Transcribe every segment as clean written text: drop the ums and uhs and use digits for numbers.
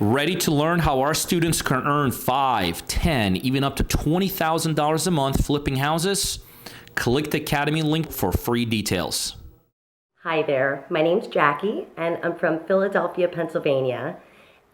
Ready to learn how our students can earn $5, $10, even up to $20,000 a month flipping houses? Click the Academy link for free details. Hi there, my name's Jaci, and I'm from Philadelphia, Pennsylvania.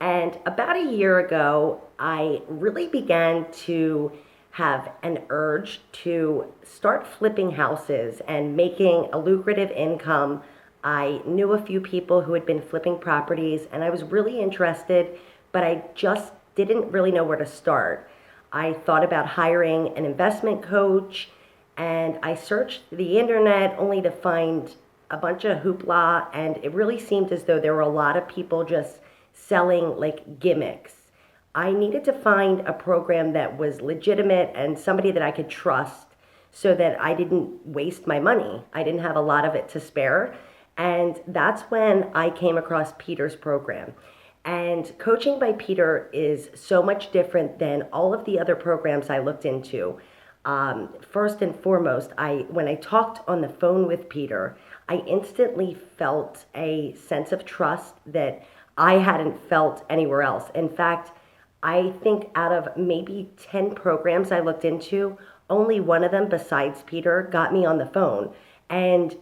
And about a year ago, I really began to have an urge to start flipping houses and making a lucrative income. I knew a few people who had been flipping properties, and I was really interested, but I just didn't really know where to start. I thought about hiring an investment coach, and I searched the internet only to find a bunch of hoopla, and it really seemed as though there were a lot of people just selling like gimmicks. I needed to find a program that was legitimate and somebody that I could trust so that I didn't waste my money. I didn't have a lot of it to spare. And that's when I came across Peter's program. And coaching by Peter is so much different than all of the other programs I looked into. First and foremost, when I talked on the phone with Peter, I instantly felt a sense of trust that I hadn't felt anywhere else. In fact, I think out of maybe 10 programs I looked into, only one of them besides Peter got me on the phone. And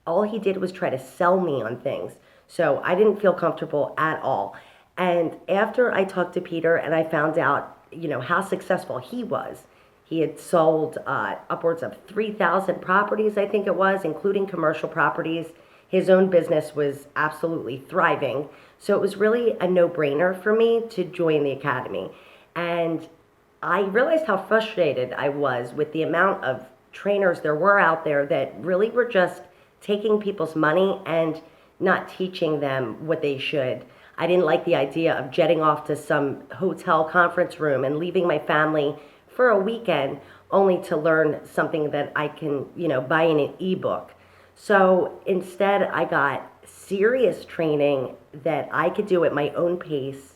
all he did was try to sell me on things. So I didn't feel comfortable at all. And after I talked to Peter and I found out, how successful he was, he had sold upwards of 3,000 properties, I think it was, including commercial properties. His own business was absolutely thriving. So it was really a no-brainer for me to join the Academy. And I realized how frustrated I was with the amount of trainers there were out there that really were just taking people's money and not teaching them what they should. I didn't like the idea of jetting off to some hotel conference room and leaving my family for a weekend only to learn something that I can, buy in an ebook. So instead, I got serious training that I could do at my own pace.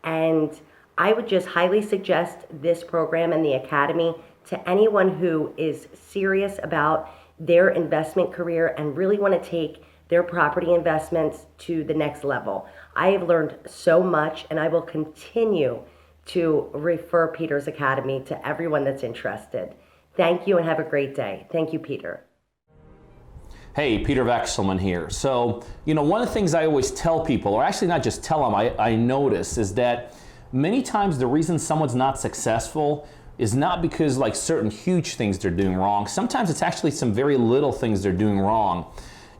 And I would just highly suggest this program and the Academy to anyone who is serious about their investment career and really want to take their property investments to the next level. I have learned so much, and I will continue to refer Peter's Academy to everyone that's interested. Thank you and have a great day. Thank you, Peter. Hey, Peter Vekselman here. So, one of the things I always tell people, or actually not just tell them, I notice, is that many times the reason someone's not successful is not because like certain huge things they're doing wrong. Sometimes it's actually some very little things they're doing wrong.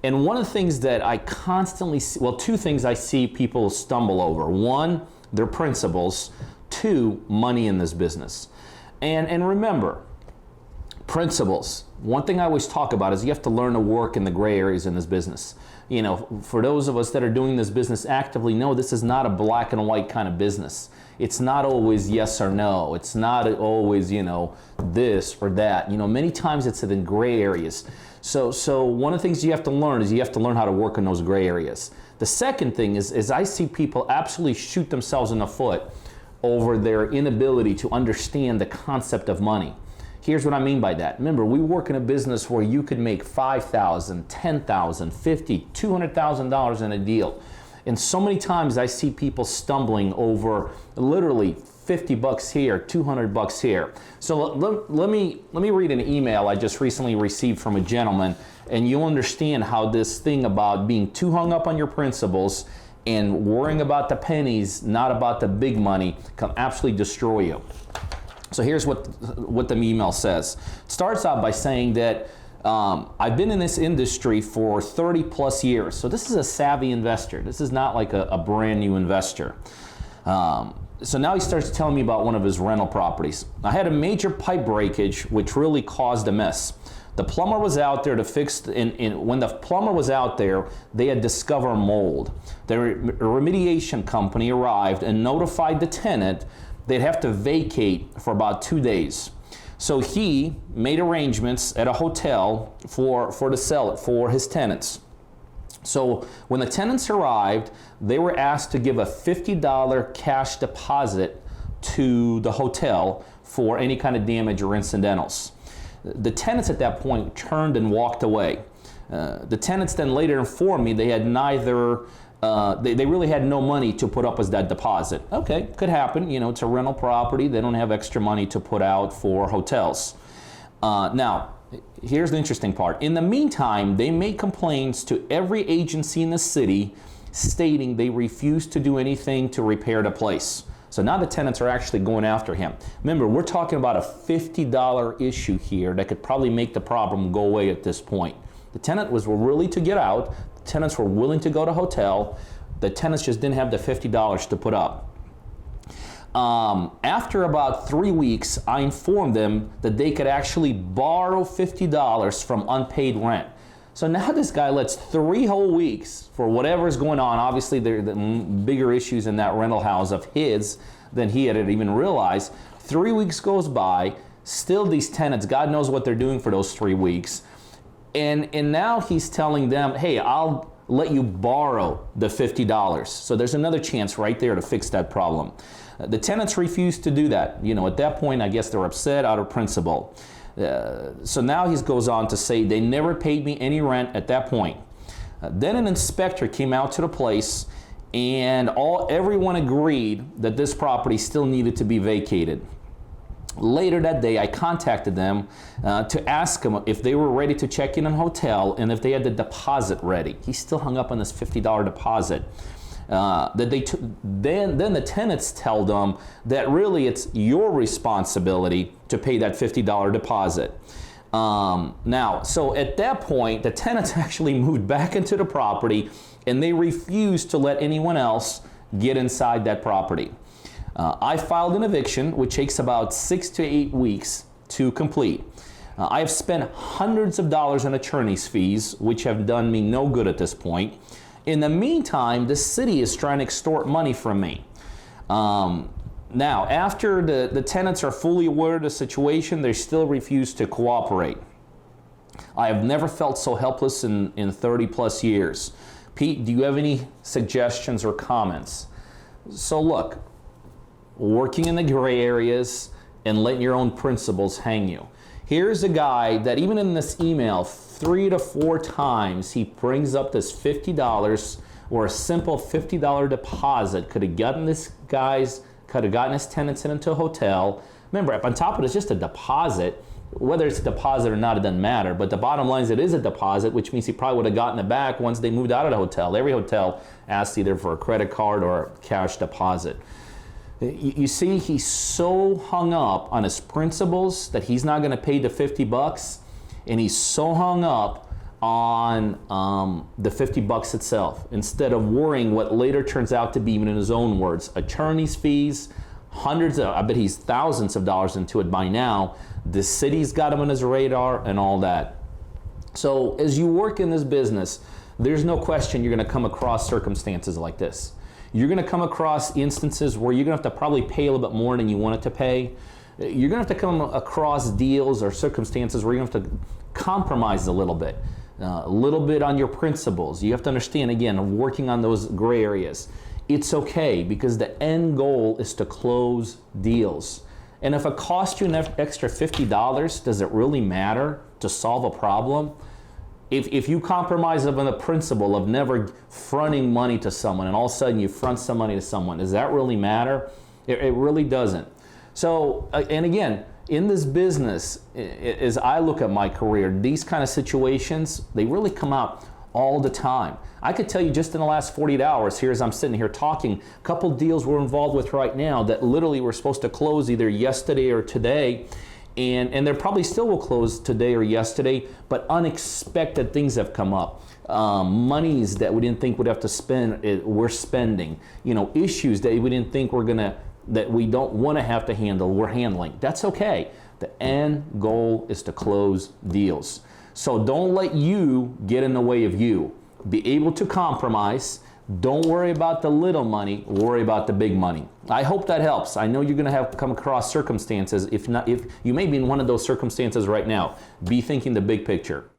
And one of the things that I constantly see, two things I see people stumble over. One, their principles. Two, money in this business. And remember, principles. One thing I always talk about is you have to learn to work in the gray areas in this business. For those of us that are doing this business actively, know this is not a black and white kind of business. It's not always yes or no. It's not always, this or that. Many times it's in gray areas. So one of the things you have to learn is you have to learn how to work in those gray areas. The second thing is I see people absolutely shoot themselves in the foot over their inability to understand the concept of money. Here's what I mean by that. Remember, we work in a business where you could make $5,000, $10,000, $50,000, $200,000 in a deal. And so many times I see people stumbling over literally $50 here, $200 here. So let me read an email I just recently received from a gentleman, and you'll understand how this thing about being too hung up on your principles and worrying about the pennies, not about the big money, can absolutely destroy you. So here's what the email says. It starts out by saying that I've been in this industry for 30 plus years. So this is a savvy investor. This is not like a brand new investor. So now he starts telling me about one of his rental properties. I had a major pipe breakage, which really caused a mess. The plumber was out there to fix, when the plumber was out there, they had discovered mold. The remediation company arrived and notified the tenant they'd have to vacate for about 2 days. So he made arrangements at a hotel to sell it for his tenants. So when the tenants arrived, they were asked to give a $50 cash deposit to the hotel for any kind of damage or incidentals. The tenants at that point turned and walked away. The tenants then later informed me they had neither they really had no money to put up as that deposit. Okay, could happen. It's a rental property. They don't have extra money to put out for hotels. Now, here's the interesting part. In the meantime, they made complaints to every agency in the city stating they refuse to do anything to repair the place. So now the tenants are actually going after him. Remember, we're talking about a $50 issue here that could probably make the problem go away at this point. The tenant was willing to get out. The tenants were willing to go to hotel. The tenants just didn't have the $50 to put up. After about 3 weeks, I informed them that they could actually borrow $50 from unpaid rent. So now this guy lets 3 whole weeks for whatever's going on. Obviously, there are the bigger issues in that rental house of his than he had even realized. 3 weeks goes by, still these tenants, God knows what they're doing for those 3 weeks. And now he's telling them, hey, I'll let you borrow the $50. So there's another chance right there to fix that problem. The tenants refused to do that. At that point, I guess they're upset out of principle. So now he goes on to say they never paid me any rent at that point. Then an inspector came out to the place, and everyone agreed that this property still needed to be vacated. Later that day, I contacted them to ask them if they were ready to check in a hotel and if they had the deposit ready. He still hung up on this $50 deposit. Then the tenants tell them that really it's your responsibility to pay that $50 deposit. Now, so at that point, the tenants actually moved back into the property and they refused to let anyone else get inside that property. I filed an eviction, which takes about 6 to 8 weeks to complete. I have spent hundreds of dollars on attorney's fees, which have done me no good at this point. In the meantime, the city is trying to extort money from me. Now, after the tenants are fully aware of the situation, they still refuse to cooperate. I have never felt so helpless in 30 plus years. Pete, do you have any suggestions or comments? So look, working in the gray areas and letting your own principles hang you. Here's a guy that even in this email, 3 to 4 times, he brings up this $50 or a simple $50 deposit could have gotten his tenants into a hotel. Remember, on top of it, it's just a deposit. Whether it's a deposit or not, it doesn't matter. But the bottom line is it is a deposit, which means he probably would have gotten it back once they moved out of the hotel. Every hotel asks either for a credit card or a cash deposit. You see, he's so hung up on his principles that he's not going to pay the $50, and he's so hung up on the $50 itself, instead of worrying what later turns out to be, even in his own words, attorney's fees, I bet he's thousands of dollars into it by now. The city's got him on his radar and all that. So as you work in this business, there's no question you're going to come across circumstances like this. You're going to come across instances where you're going to have to probably pay a little bit more than you wanted to pay. You're going to have to come across deals or circumstances where you're going to have to compromise a little bit on your principles. You have to understand, again, working on those gray areas. It's okay, because the end goal is to close deals. And if it costs you an extra $50, does it really matter to solve a problem? If you compromise on the principle of never fronting money to someone, and all of a sudden you front some money to someone, does that really matter? It really doesn't. So, and again, in this business, as I look at my career, these kind of situations, they really come out all the time. I could tell you just in the last 48 hours, here as I'm sitting here talking, a couple deals we're involved with right now that literally were supposed to close either yesterday or today. And they probably still will close today or yesterday, but unexpected things have come up. Monies that we didn't think we'd have to spend, we're spending. Issues that we didn't think that we don't want to have to handle, we're handling. That's okay. The end goal is to close deals. So don't let you get in the way of you. Be able to compromise. Don't worry about the little money, worry about the big money. I hope that helps. I know you're going to have come across circumstances. If you may be in one of those circumstances right now, be thinking the big picture.